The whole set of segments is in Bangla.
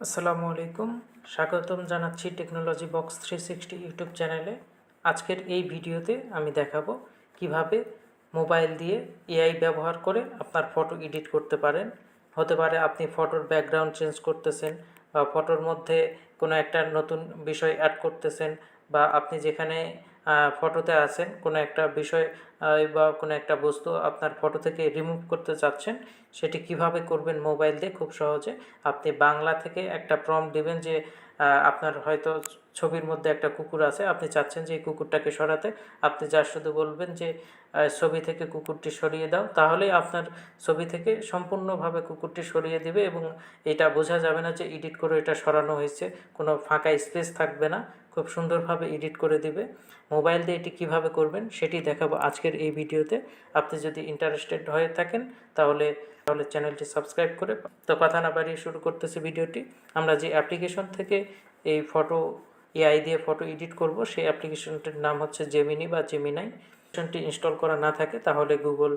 আসসালামু আলাইকুম, স্বাগতম জানাচ্ছি টেকনোলজি বক্স 360 ইউটিউব চ্যানেলে। আজকের এই ভিডিওতে আমি দেখাবো কিভাবে মোবাইল দিয়ে এআই ব্যবহার করে আপনার ফটো এডিট করতে পারেন। হতে পারে আপনি ফটোর ব্যাকগ্রাউন্ড চেঞ্জ করতেছেন, বা ফটোর মধ্যে কোনো একটা নতুন বিষয় অ্যাড করতেছেন, বা আপনি যেখানে ফটোতে আছেন কোনো একটা বিষয় বা কোনো একটা বস্তু আপনার ফটো থেকে রিমুভ করতে চাচ্ছেন, সেটি কিভাবে করবেন মোবাইল দিয়ে খুব সহজে। আপনি বাংলা থেকে একটা প্রম্পট দিবেন যে আপনার হয়তো ছবির মধ্যে একটা কুকুর আছে, আপনি চাচ্ছেন যে এই কুকুরটাকে সরাতে। আপনি যা শুধু বলবেন যে ছবি থেকে কুকুরটি সরিয়ে দাও, তাহলেই আপনার ছবি থেকে সম্পূর্ণভাবে কুকুরটি সরিয়ে দিবে এবং এটা বোঝা যাবে না যে এডিট করে এটা সরানো হয়েছে, কোনো ফাঁকা স্পেস থাকবে না, খুব সুন্দরভাবে এডিট করে দিবে। মোবাইল দিয়ে এটি কীভাবে করবেন সেটি দেখাবো আজকের এই ভিডিওতে। আপনি যদি ইন্টারেস্টেড হয়ে থাকেন তাহলে চ্যানেলটি সাবস্ক্রাইব করে। তো কথা না বাড়িয়ে শুরু করতেছি ভিডিওটি। আমরা যে অ্যাপ্লিকেশন থেকে এই ফটো এআই দিয়ে ফটো এডিট করব, সেই অ্যাপ্লিকেশনটির নাম হচ্ছে জেমিনি বা জেমিনাই। অ্যাপ্লিকেশনটি ইনস্টল করা না থাকে তাহলে গুগল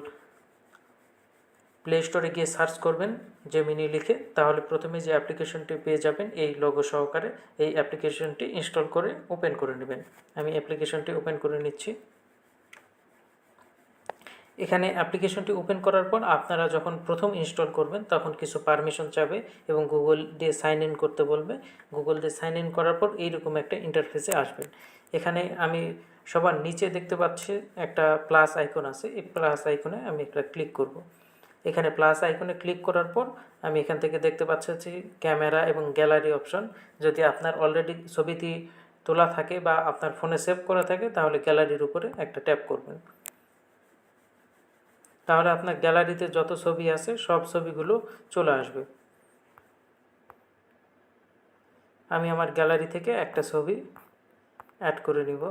প্লে স্টোরে গিয়ে সার্চ করবেন জেমিনি লিখে, তাহলে প্রথমে যে অ্যাপ্লিকেশনটি পেয়ে যাবেন এই লোগো সহকারে। এই অ্যাপ্লিকেশনটি ইনস্টল করে ওপেন করে নেবেন। আমি অ্যাপ্লিকেশনটি ওপেন করে নিচ্ছি। এখানে অ্যাপ্লিকেশনটি ওপেন করার পর আপনারা যখন প্রথম ইনস্টল করবেন তখন কিছু পারমিশন চাবে এবং গুগল দিয়ে সাইন ইন করতে বলবে। গুগল দিয়ে সাইন ইন করার পর এইরকম একটা ইন্টারফেসে আসবেন। এখানে আমি সবার নিচে দেখতে পাচ্ছি একটা প্লাস আইকন আছে, এই প্লাস আইকনে আমি একটা ক্লিক করব। এখানে প্লাস আইকনে ক্লিক করার পর আমি এখান থেকে দেখতে পাচ্ছি যে ক্যামেরা এবং গ্যালারি অপশন। যদি আপনার অলরেডি ছবিটি তোলা থাকে বা আপনার ফোনে সেভ করা থাকে তাহলে গ্যালারির উপরে একটা ট্যাপ করবেন, তাহলে আপনার গ্যালারিতে যত ছবি আছে সব ছবিগুলো চলে আসবে। আমি আমার গ্যালারি থেকে একটা ছবি অ্যাড করে নিব।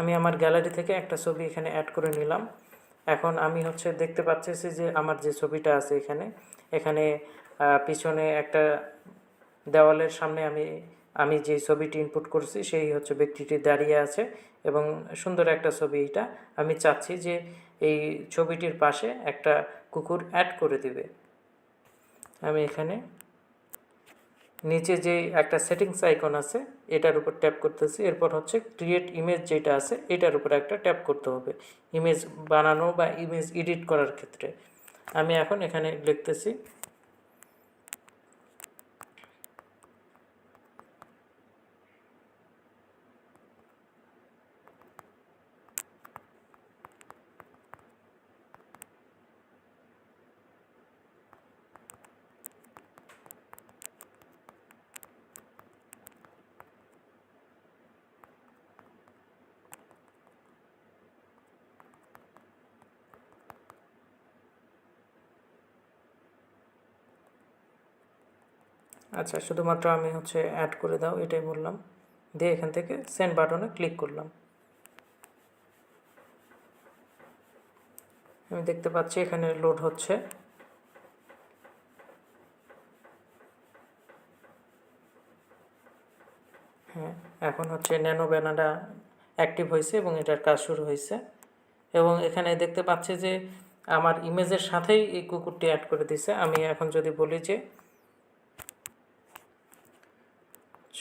আমি আমার গ্যালারি থেকে একটা ছবি এখানে অ্যাড করে নিলাম। এখন আমি দেখতে পাচ্ছি যে আমার যে ছবিটা আছে এখানে এখানে পিছনে একটা দেওয়ালের সামনে আমি যে ছবিটি ইনপুট করছি সেই ব্যক্তিটি দাঁড়িয়ে আছে এবং সুন্দর একটা ছবি। এটা আমি চাচ্ছি যে এই ছবিটির পাশে একটা কুকুর অ্যাড করে দিবে। আমি এখানে নিচে যে একটা সেটিংস আইকন আছে এটার উপর ট্যাপ করতেছি। এরপর ক্রিয়েট ইমেজ যেটা আছে এটার উপর একটা ট্যাপ করতে হবে ইমেজ বানানো বা ইমেজ এডিট করার ক্ষেত্রে। আমি এখন এখানে লিখতেছি আচ্ছা, শুধুমাত্র আমি অ্যাড করে দাও এটাই বললাম, দিয়ে এখান থেকে সেন্ড বাটনে ক্লিক করলাম। আমি দেখতে পাচ্ছি এখানে লোড হচ্ছে। হ্যাঁ, এখন ন্যানো ব্যানারটা অ্যাক্টিভ হয়েছে এবং এটার কাজ শুরু হয়েছে। এবং এখানে দেখতে পাচ্ছি যে আমার ইমেজের সাথেই এই কুকুরটি অ্যাড করে দিয়েছে। আমি এখন যদি বলি যে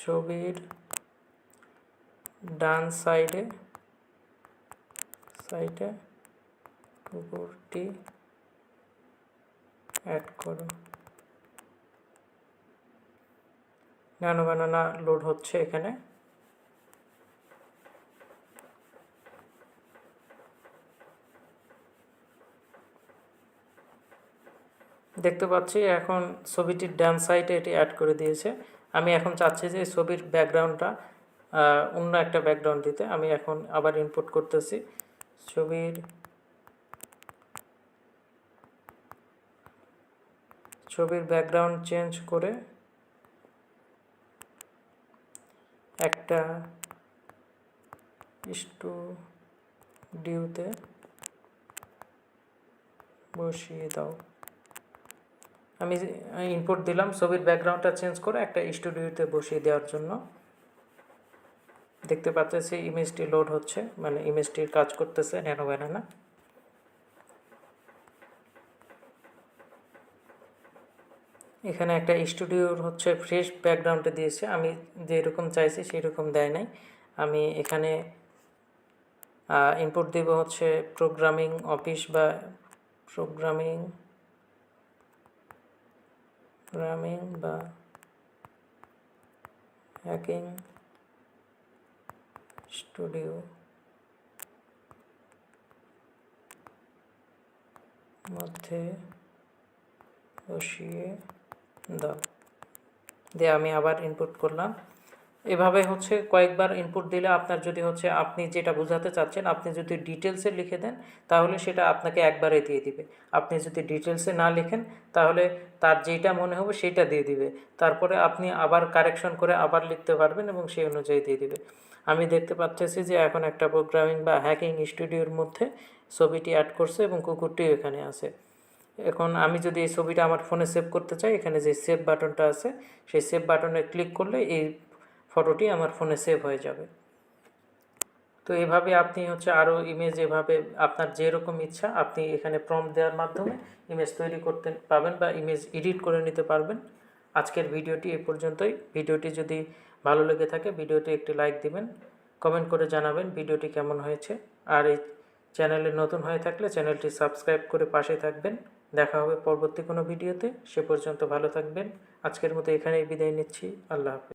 ছবির ডান সাইডে কুকুরটি অ্যাড করো, ন্যানো ব্যানানা লোড হচ্ছে। এখানে দেখতে পাচ্ছি এখন ছবিটির ডান সাইডে এটি অ্যাড করে দিয়েছে। আমি এখন চাচ্ছি যে ছবির ব্যাকগ্রাউন্ডটা অন্য একটা ব্যাকগ্রাউন্ড দিতে। আমি এখন আবার ইনপুট করতেছি ছবির ব্যাকগ্রাউন্ড চেঞ্জ করে একটা স্টুডিওতে বসিয়ে দাও। আমি ইনপুট দিলাম ছবির ব্যাকগ্রাউন্ডটা চেঞ্জ করে একটা স্টুডিওতে বসিয়ে দেওয়ার জন্য। দেখতে পাচ্ছি ইমেজটি লোড হচ্ছে, মানে ইমেজটির কাজ করতেছে ন্যানো ব্যানানা। এখানে একটা স্টুডিওর হচ্ছে ফ্রেশ ব্যাকগ্রাউন্ডে দিয়েছে, আমি যেরকম চাইছি সেই রকম দেয় নাই। আমি এখানে ইনপুট দেব হচ্ছে প্রোগ্রামিং অফিস বা প্রোগ্রামিং বা হ্যাকিং স্টুডিও মধ্যে বসিয়ে দাও দিয়ে আমি আবার ইনপুট করলাম। এভাবে হচ্ছে কয়েকবার ইনপুট দিলে আপনার যদি হচ্ছে আপনি যেটা বোঝাতে চাচ্ছেন, আপনি যদি ডিটেলসে লিখে দেন তাহলে সেটা আপনাকে একবারে দিয়ে দিবে। আপনি যদি ডিটেলসে না লিখেন তাহলে তার যেটা মনে হবে সেটা দিয়ে দিবে, তারপরে আপনি আবার কারেকশন করে আবার লিখতে পারবেন এবং সেই অনুযায়ী দিয়ে দিবে। আমি দেখতে পাচ্ছি যে এখন একটা প্রোগ্রামিং বা হ্যাকিং স্টুডিওর মধ্যে ছবিটি অ্যাড করছে এবং কুকুরটিও এখানে আছে। এখন আমি যদি এই ছবিটা আমার ফোনে সেভ করতে চাই, এখানে যে সেভ বাটনটা আছে সেই সেভ বাটনে ক্লিক করলে এই ফটোটি আমার ফোনে সেভ হয়ে যাবে। তো এভাবে আপনি হচ্ছে আরও ইমেজ এভাবে আপনার যেরকম ইচ্ছা আপনি এখানে প্রম্পট দেওয়ার মাধ্যমে ইমেজ তৈরি করতে পারবেন বা ইমেজ এডিট করে নিতে পারবেন। আজকের ভিডিওটি এই পর্যন্তই। ভিডিওটি যদি ভালো লেগে থাকে ভিডিওটি একটি লাইক দিবেন, কমেন্ট করে জানাবেন ভিডিওটি কেমন হয়েছে। আর এই চ্যানেলে নতুন হয়ে থাকলে চ্যানেলটি সাবস্ক্রাইব করে পাশে থাকবেন। দেখা হবে পরবর্তী কোনো ভিডিওতে। সে পর্যন্ত ভালো থাকবেন। আজকের মতো এখানেই বিদায় নিচ্ছি। আল্লাহ হাফেজ।